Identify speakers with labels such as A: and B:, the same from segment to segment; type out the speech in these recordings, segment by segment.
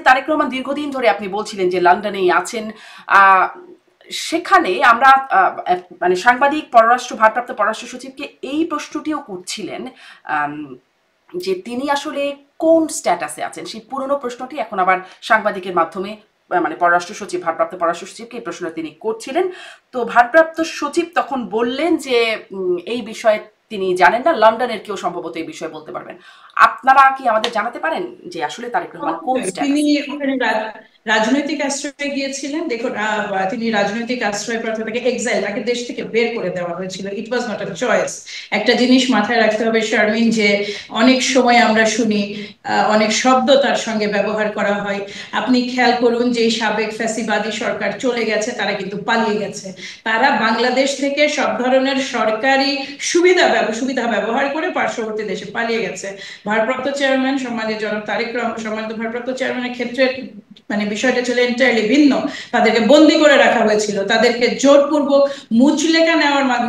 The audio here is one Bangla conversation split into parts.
A: তারেক রহমান দীর্ঘদিন ধরে আপনি বলছিলেন যে লন্ডনেই আছেন। সেখানে আমরা মানে সাংবাদিক ভারপ্রাপ্ত পররাষ্ট্র সচিবকে এই প্রশ্নটিও করছিলেন যে তিনি আসলে কোন স্ট্যাটাসে আছেন। সেই পুরনো প্রশ্নটি এখন আবার সাংবাদিকের মাধ্যমে মানে ভারপ্রাপ্ত পররাষ্ট্র সচিবকে এই প্রশ্ন তিনি করছিলেন। তো ভারপ্রাপ্ত সচিব তখন বললেন যে এই বিষয়ে তিনি জানেন না, লন্ডনের কেউ সম্ভবত এই বিষয়ে বলতে পারবেন। আপনারা কি আমাদের জানাতে পারেন যে আসলে তারেক রহমান কোন
B: তিনি
A: স্ট্যাটাসে?
B: ওখানে রাজনৈতিক আশ্রয়ে গিয়েছিলেন। দেখুন, তিনি রাজনৈতিক আশ্রয় প্রার্থী, তাকে এক্সাইল, তাকে দেশ থেকে বের করে দেওয়া হয়েছিল। ইট ওয়াজ নট আ চয়েস। একটা জিনিস মাথায় রাখতে হবে শারমিন, যে অনেক সময় আমরা শুনি অনেক শব্দ তার সঙ্গে ব্যবহার করা হয়। আপনি খেয়াল করুন যে সাবেক ফ্যাসিবাদী সরকার চলে গেছে, তারা কিন্তু পালিয়ে গেছে। তারা বাংলাদেশ থেকে সব ধরনের সরকারি সুবিধা ব্যবহার করে পার্শ্ববর্তী দেশে পালিয়ে গেছে। ভারপ্রাপ্ত চেয়ারম্যান সম্মানিত জনাব তারেক রহমান, সম্মানিত ভারপ্রাপ্ত চেয়ারম্যানের ক্ষেত্রে মানে বিষয়টা ছিল এন্টায়ারলি ভিন্ন। তাদেরকে বন্দি করে রাখা হয়েছিল, তাদেরকে জোরপূর্বক মুচলেকা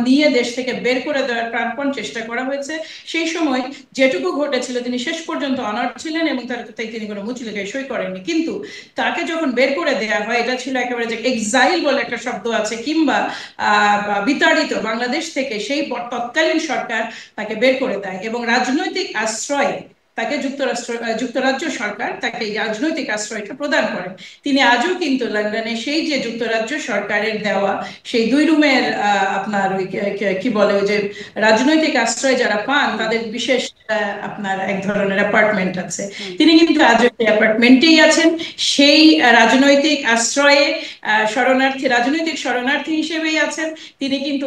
B: নিয়ে দেশ থেকে বের করে দেওয়ার প্রাণপণ চেষ্টা করা হয়েছে। সেই সময় যেটুকু ঘটেছিল, তিনি শেষ পর্যন্ত অনার্ড ছিলেন এবং তাই তিনি কোনো মুচলেকায় সই করেননি। কিন্তু তাকে যখন বের করে দেওয়া হয়, এটা ছিল একেবারে যে এক্সাইল বলে একটা শব্দ আছে, কিংবা বিতাড়িত বাংলাদেশ থেকে, সেই তৎকালীন সরকার তাকে বের করে দেয় এবং রাজনৈতিক আশ্রয় তাকে যুক্তরাজ্য সরকার তাকে এই রাজনৈতিক আশ্রয়টা প্রদান করেন। তিনি আজও কিন্তু লন্ডনে সেই যে যুক্তরাজ্য সরকারের দেওয়া সেই 2 রুমের আপনার ওই কি বলে, ওই যে রাজনৈতিক আশ্রয় যারা পান তাদের বিশেষ আপনার এক ধরনের অ্যাপার্টমেন্ট আছে। তিনি কিন্তু আজও সেই অ্যাপার্টমেন্টেই আছেন, সেই রাজনৈতিক আশ্রয়ে রাজনৈতিক শরণার্থী হিসেবেই আছেন। তিনি কিন্তু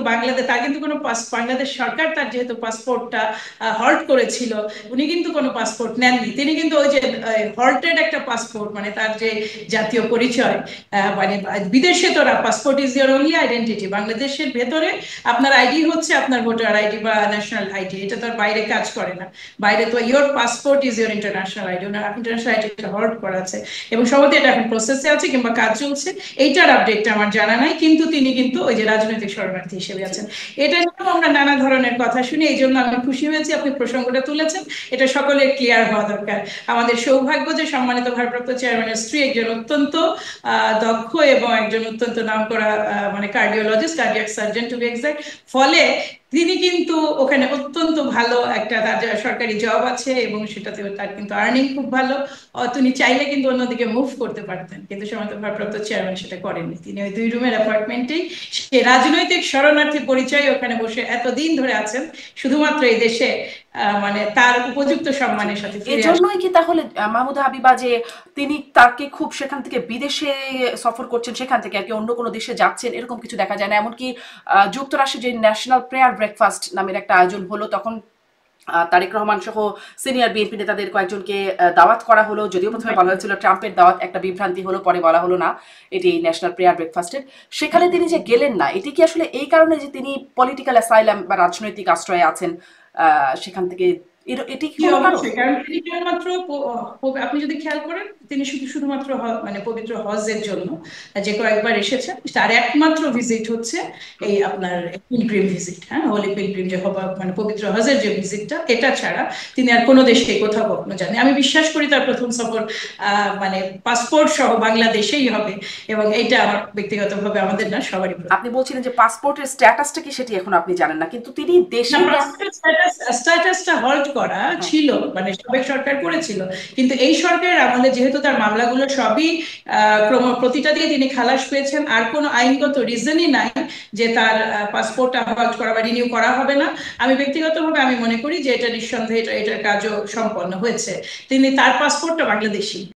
B: তার কিন্তু কোনো বাংলাদেশ সরকার তার যেহেতু পাসপোর্টটা হল্ট করেছিল, উনি কিন্তু কোনো পাসপোর্ট নেননি। তিনি কিন্তু ওই যে হল্টেড একটা পাসপোর্ট, মানে তার যে জাতীয় পরিচয়, মানে বিদেশে তোরা passport is your only identity, বাংলাদেশের ভেতরে আপনার আইডি হচ্ছে আপনার ভোটার আইডি বা ন্যাশনাল আইডি, এটা তো আর বাইরে কাজ করে না। বাইরে তো your passport is your international ID, owner international আইডিটা হল্ট করা আছে এবং সম্ভবত এটা এখন প্রসেসে আছে কিংবা কাজ চলছে, এইটার আপডেটটা আমার জানা নাই। কিন্তু তিনি কিন্তু ওই যে রাজনৈতিক শরণার্থী হিসেবে আছেন। এটা নিয়েও আমরা নানা ধরনের কথা শুনি, এই জন্য আমি খুশি হয়েছি আপনি প্রসঙ্গটা তুলেছেন। এটা সকলের ক্লিয়ার হওয়া দরকার। আমাদের সৌভাগ্য যে সম্মানিত ভারপ্রাপ্ত চেয়ারম্যানের স্ত্রী একজন অত্যন্ত দক্ষ এবং একজন অত্যন্ত নামকরা মানে cardiologist, cardiac surgeon to be exact. ফলে তিনি কিন্তু ওখানে অত্যন্ত ভালো একটা, তার সরকারি জব আছে এবং সেটাতে তার কিন্তু আর্নিং খুব ভালো। তিনি চাইলে কিন্তু অন্যদিকে মুভ করতে পারতেন, কিন্তু সম্মানিত ভারপ্রাপ্ত চেয়ারম্যান সেটা করেননি। তিনি ওই 2 রুমের অ্যাপার্টমেন্টেই সে রাজনৈতিক শরণার্থী পরিচয় ওখানে বসে এতদিন ধরে আছেন, শুধুমাত্র এই দেশে মানে তার উপযুক্ত সম্মানের সাথে ফিরে আসেন।
A: এজন্যই কি তাহলে মাহমুদা হাবিবা যে তিনি তাকে খুব সেখান থেকে বিদেশে সফর করছেন, সেখান থেকে আর কি অন্য কোনো দেশে যাচ্ছেন এরকম কিছু দেখা যায় না? এমনকি যুক্তরাষ্ট্রে যে ন্যাশনাল প্রেয়ার ব্রেকফাস্ট নামের একটা আয়োজন হলো, তখন তারেক রহমান সহ সিনিয়র বিএনপি নেতাদের কয়েকজনকে দাওয়াত করা হলো। যদিও প্রথমে বলা হয়েছিল ট্রাম্পের দাওয়াত, একটা বিভ্রান্তি হলো, পরে বলা হলো না এটি ন্যাশনাল প্রেয়ার ব্রেকফাস্টের। সেখানে তিনি যে গেলেন না, এটি কি আসলে এই কারণে যে তিনি পলিটিক্যাল অ্যাসাইলাম বা রাজনৈতিক আশ্রয়ে আছেন সেখান থেকে, এটি কি কোনো কারণ?
B: অবশ্যই, কারণ তিনি কেবলমাত্র আপনি যদি খেয়াল করেন, তিনি শুধুমাত্র মানে পবিত্র হজের জন্য যে কয়েকবার এসেছেন, তার একমাত্র ভিজিট হচ্ছে এই আপনার পিলগ্রিম ভিজিট, হ্যাঁ, হোলি পিলগ্রিম যে মানে পবিত্র হজের যে ভিজিটটা, এটা ছাড়া তিনি আর কোনো দেশে কোথাও কখনো যাননি। আমি বিশ্বাস করি তার প্রথম সফর মানে পাসপোর্ট সহ বাংলাদেশেই হবে, এবং এইটা আমার ব্যক্তিগতভাবে, আমাদের না, সবারই।
A: আপনি বলছিলেন যে পাসপোর্টের স্ট্যাটাসটা কি সেটি এখন আপনি জানেন না, কিন্তু তিনি দেশে
B: স্ট্যাটাসটা হল্ট করা
A: হ্যাঁ।
B: ছিল, মানে সাবেক সরকার করেছিল। কিন্তু এই সরকারের আমলে যেহেতু তার মামলাগুলো সবই প্রতিটা দিয়ে তিনি খালাস পেয়েছেন, আর কোনো আইনগত রিজনই নাই যে তার পাসপোর্টটা হল্ট করা বা রিনিউ করা হবে না। আমি ব্যক্তিগতভাবে আমি মনে করি যে এটা নিঃসন্দেহে এটার কাজও সম্পন্ন হয়েছে। তার পাসপোর্টটা বাংলাদেশী।